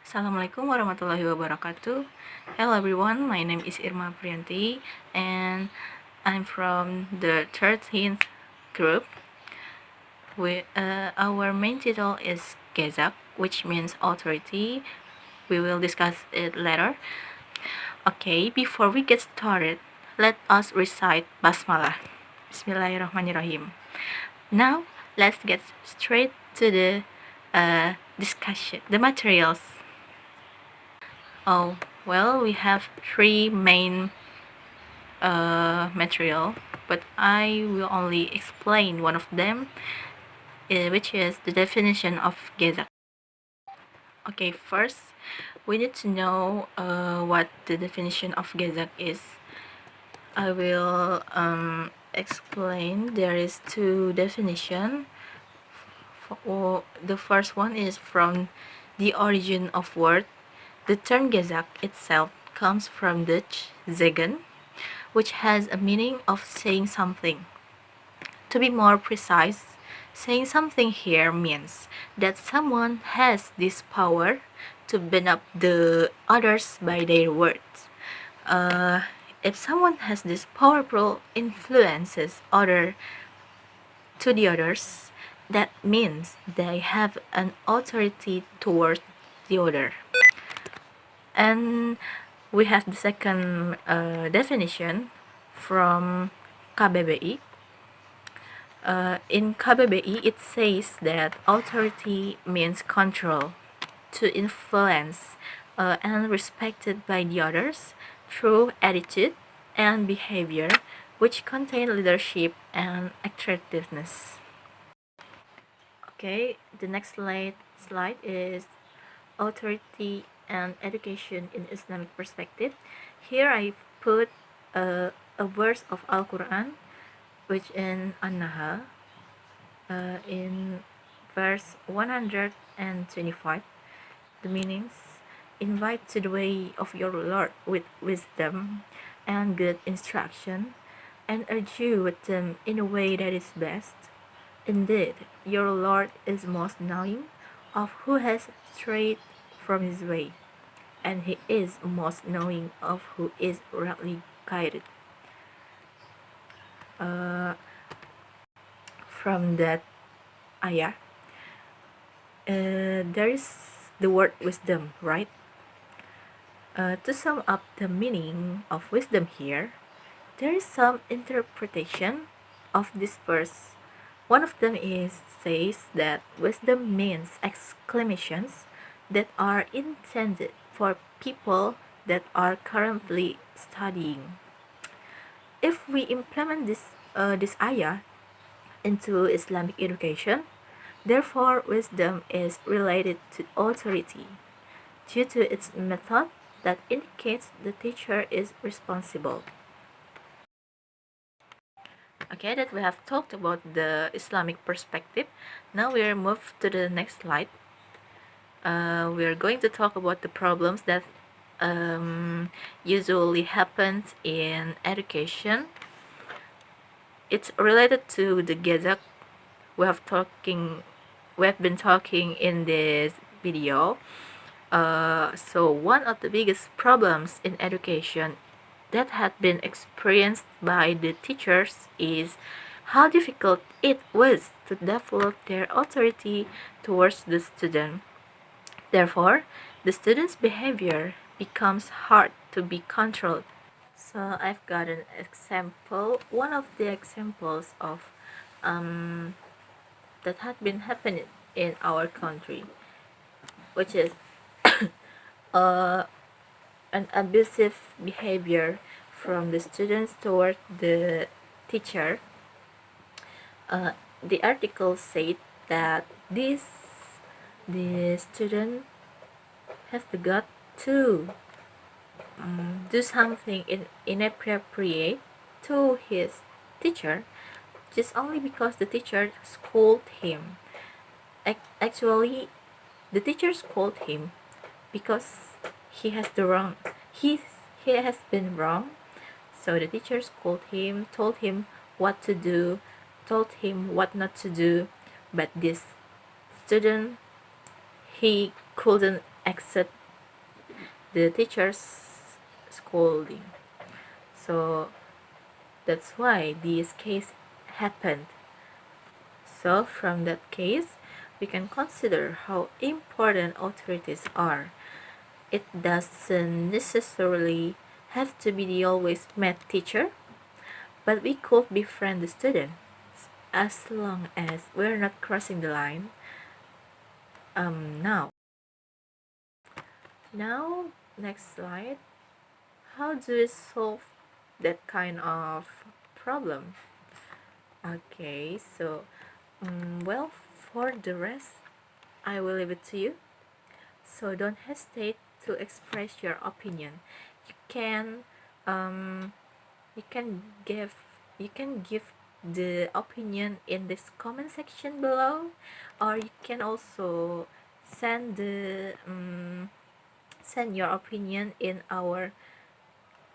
Assalamualaikum warahmatullahi wabarakatuh. Hello everyone, my name is Irma Apriyanthi and I'm from the 13th group. Our main title is Gezag, which means authority. We will discuss it later. Okay, before we get started, let us recite Basmalah. Bismillahirrahmanirrahim. Now, let's get straight to the discussion, the materials. Oh, well, we have three main material, but I will only explain one of them, which is the definition of Gezag. Okay, first, we need to know what the definition of Gezag is. I will explain. There is two definition. The first one is from the origin of word. The term Gezag itself comes from Dutch zeggen, which has a meaning of saying something. To be more precise, saying something here means that someone has this power to bind up the others by their words. If someone has this powerful influences to the others, that means they have an authority towards the other. And we have the second definition from KBBI. In KBBI, it says that authority means control, to influence and respected by the others through attitude and behavior, which contain leadership and attractiveness. Okay, the next slide is authority and education in Islamic perspective. Here I put a verse of Al-Quran, which in An-Nahl, in verse 125. The meanings: invite to the way of your Lord with wisdom and good instruction, and urge you with them in a way that is best. Indeed, your Lord is most knowing of who has strayed from his way, and he is most knowing of who is rightly guided. From that ayah, there is the word wisdom, right? To sum up the meaning of wisdom here, there is some interpretation of this verse. One of them says that wisdom means exclamations that are intended for people that are currently studying. If we implement this ayah into Islamic education, therefore wisdom is related to authority due to its method that indicates the teacher is responsible. Okay, that we have talked about the Islamic perspective. Now we'll move to the next slide. We're going to talk about the problems that usually happens in education. It's related to the Gezag we have been talking in this video. So one of the biggest problems in education that had been experienced by the teachers is how difficult it was to develop their authority towards the student. Therefore, the student's behavior becomes hard to be controlled. So I've got an example, one of the examples of that had been happening in our country, which is an abusive behavior from the students toward the teacher. The article said that the student has the gut to do something inappropriate to his teacher just only because the teacher scolded him. Actually, the teacher scolded him because he has been wrong. So the teacher scolded him, told him what to do, told him what not to do, but this student, he couldn't accept the teacher's scolding. So that's why this case happened. So from that case, we can consider how important authorities are. It doesn't necessarily have to be the always math teacher, but we could befriend the student as long as we're not crossing the line. Now, next slide. How do we solve that kind of problem? Okay, so well, for the rest, I will leave it to you. So don't hesitate to express your opinion. You can um, you can give you can give the opinion in this comment section below, or you can also send the send your opinion in our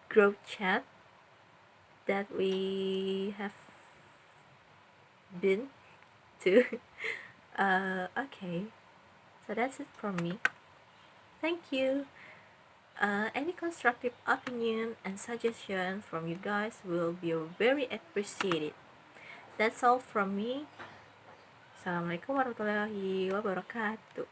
group chat that we have been to. Okay, so that's it from me. Thank you. Any constructive opinion and suggestion from you guys will be very appreciated. That's all from me. Assalamualaikum warahmatullahi wabarakatuh.